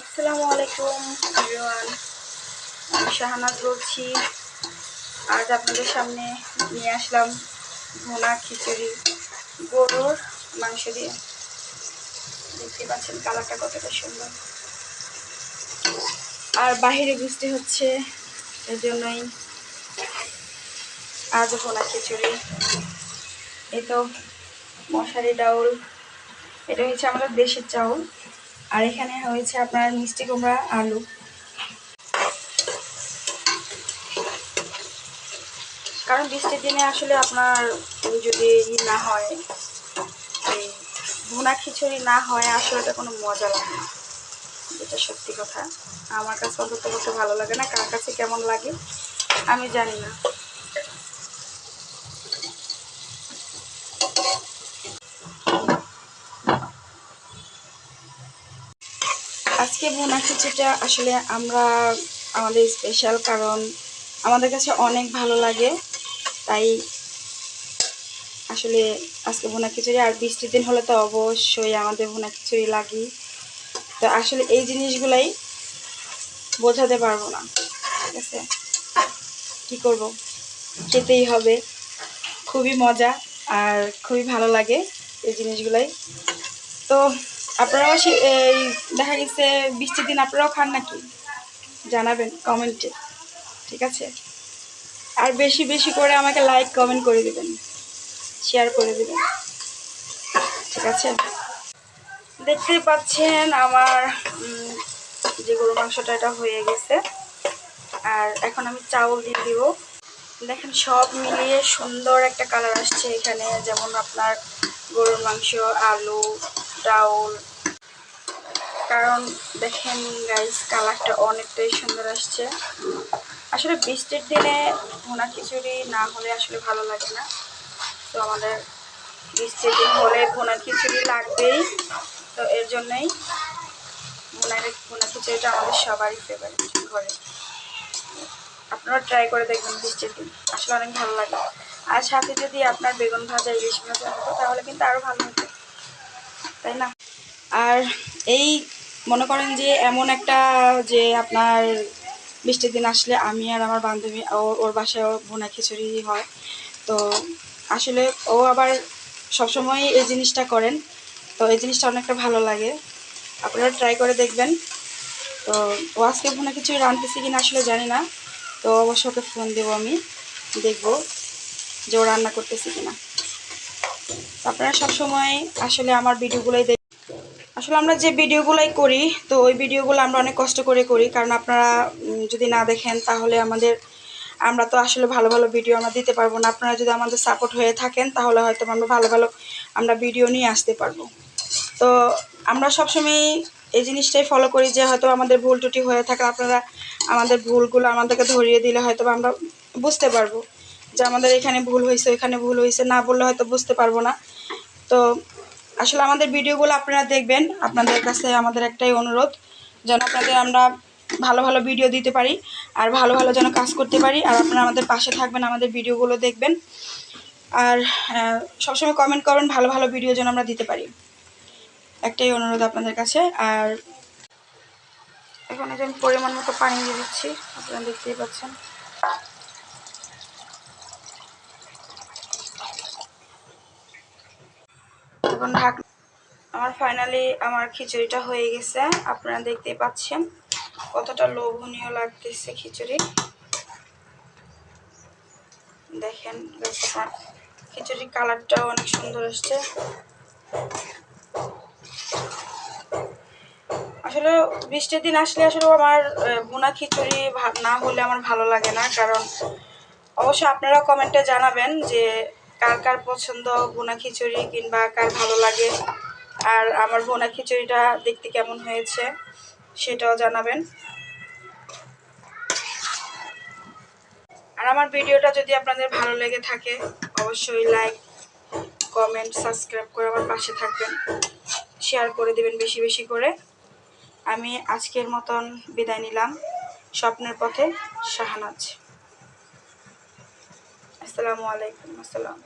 আসসালামু আলাইকুম এভরিওয়ান, আমি শাহানাজ বলছি। আজ আপনাদের সামনে নিয়ে আসলাম ভুনা খিচুড়ি গরুর মাংস দিয়ে। দেখতে পাচ্ছেন কালারটা কতটা সুন্দর, আর বাহিরে বৃষ্টি হচ্ছে, এর জন্যই আজ ভুনা খিচুড়ি। এই তো মশারি ডাউল, এটা হচ্ছে আমাদের দেশের চাউল, আর এখানে হয়েছে আপনার মিষ্টি কুমড়া আলু। কারণ বৃষ্টির দিনে আসলে আপনার যদি না হয়, এই ভুনা খিচুড়ি না হয়, আসলে এটা কোনো মজা লাগে না, যেটা সত্যি কথা। আমার কাছে অন্তত করতে ভালো লাগে না, কার কাছে কেমন লাগে আমি জানি না। আজকে ভুনা খিচুড়িটা আসলে আমাদের স্পেশাল, কারণ আমাদের কাছে অনেক ভালো লাগে, তাই আসলে আজকে ভুনা খিচুড়ি। আর বৃষ্টির দিন হলে তো অবশ্যই আমাদের ভুনা খিচুড়ি লাগে। তো আসলে এই জিনিসগুলাই বোঝাতে পারবো না, ঠিক আছে, কী করব, খেতেই হবে। খুবই মজা আর খুবই ভালো লাগে এই জিনিসগুলাই। তো আপনারাও এই দেখা গেছে বৃষ্টির দিন আপনারাও খান নাকি জানাবেন কমেন্টে, ঠিক আছে। আর বেশি বেশি করে আমাকে লাইক কমেন্ট করে দেবেন, শেয়ার করে দেবেন, ঠিক আছে। দেখতেই পাচ্ছেন আমার যে গরু মাংসটা এটা হয়ে গেছে, আর এখন আমি চাউল দিয়ে দিব। দেখেন সব মিলিয়ে সুন্দর একটা কালার আসছে এখানে, যেমন আপনার গরুর মাংস, আলু, ডাউল। কারণ দেখেন গাইস, কালারটা অনেকটাই সুন্দর আসছে। আসলে বৃষ্টির দিনে ভুনা খিচুড়ি না হলে আসলে ভালো লাগে না, তো আমাদের বৃষ্টির দিন হলে ভুনা খিচুড়ি লাগবেই। তো এর জন্যই ভুনা খিচুড়িটা আমাদের সবারই ফেভারিট ঘরে। আপনারা ট্রাই করে দেখবেন বৃষ্টির দিন, আসলে অনেক ভালো লাগে। আর সাথে যদি আপনার বেগুন ভাজা, ইলিশ ভাজা হতো তাহলে কিন্তু আরও ভালো হতো, তাই না। আর এই মনে করেন যে এমন একটা, যে আপনার বৃষ্টির দিন আসলে আমি আর আমার বান্ধবী ওর বাসায় ভুনা খিচুড়ি হয়। তো আসলে ও আবার সবসময় এই জিনিসটা করেন, তো এই জিনিসটা অনেকটা ভালো লাগে। আপনারা ট্রাই করে দেখবেন। তো ও আজকে ভুনা খিচুড়ি রাঁধতেছি কিনা আসলে জানি না, তো অবশ্য ওকে ফোন দেবো, আমি দেখবো যে ও রান্না করতেছি কিনা। আপনারা সবসময় আসলে আমার ভিডিওগুলোই আসলে আমরা যে ভিডিওগুলাই করি, তো ওই ভিডিওগুলো আমরা অনেক কষ্ট করে করি, কারণ আপনারা যদি না দেখেন তাহলে আমরা তো আসলে ভালো ভালো ভিডিও আমরা দিতে পারবো না। আপনারা যদি আমাদের সাপোর্ট হয়ে থাকেন তাহলে হয়তো আমরা ভালো ভালো ভিডিও নিয়ে আসতে পারবো। তো আমরা সবসময় এই জিনিসটাই ফলো করি যে হয়তো আমাদের ভুল ত্রুটি হয়ে থাকে, আপনারা আমাদের ভুলগুলো আমাদেরকে ধরিয়ে দিলে হয়তো আমরা বুঝতে পারবো যে আমাদের এখানে ভুল হয়েছে, ওইখানে ভুল হয়েছে। না বললে হয়তো বুঝতে পারবো না। তো আসলে আমাদের ভিডিওগুলো আপনারা দেখবেন। আপনাদের কাছে আমাদের একটাই অনুরোধ, যেন আপনাদের আমরা ভালো ভালো ভিডিও দিতে পারি, আর ভালো ভালো যেন কাজ করতে পারি। আর আপনারা আমাদের পাশে থাকবেন, আমাদের ভিডিওগুলো দেখবেন, আর সবসময় কমেন্ট করবেন ভালো ভালো ভিডিও যেন আমরা দিতে পারি, একটাই অনুরোধ আপনাদের কাছে। আর এখানে যে আমি পরিমাণ মতো পানি দিয়ে দিচ্ছি, আপনারা দেখতেই পাচ্ছেন। এখন আমার ফাইনালি আমার খিচুড়িটা হয়ে গেছে, আপনারা দেখতেই পাচ্ছেন কতটা লোভনীয় লাগতেছে খিচুড়ি। দেখেন খিচুড়ির কালারটাও অনেক সুন্দর আসছে। আসলে বৃষ্টির দিন আসলে আসলে আমার ভুনা খিচুড়ি না হলে আমার ভালো লাগে না। কারণ অবশ্যই আপনারা কমেন্টে জানাবেন যে কার কার পছন্দ ভুনা খিচুড়ি, কিংবা কার ভালো লাগে, আর আমার ভুনা খিচুড়িটা দেখতে কেমন হয়েছে সেটাও জানাবেন। আর আমার ভিডিওটা যদি আপনাদের ভালো লেগে থাকে অবশ্যই লাইক, কমেন্ট, সাবস্ক্রাইব করে আমার পাশে থাকবেন, শেয়ার করে দেবেন বেশি বেশি করে। আমি আজকের মতন বিদায় নিলাম। স্বপ্নের পথে শাহানাজ। আসসালামু আলাইকুম। আসসালাম।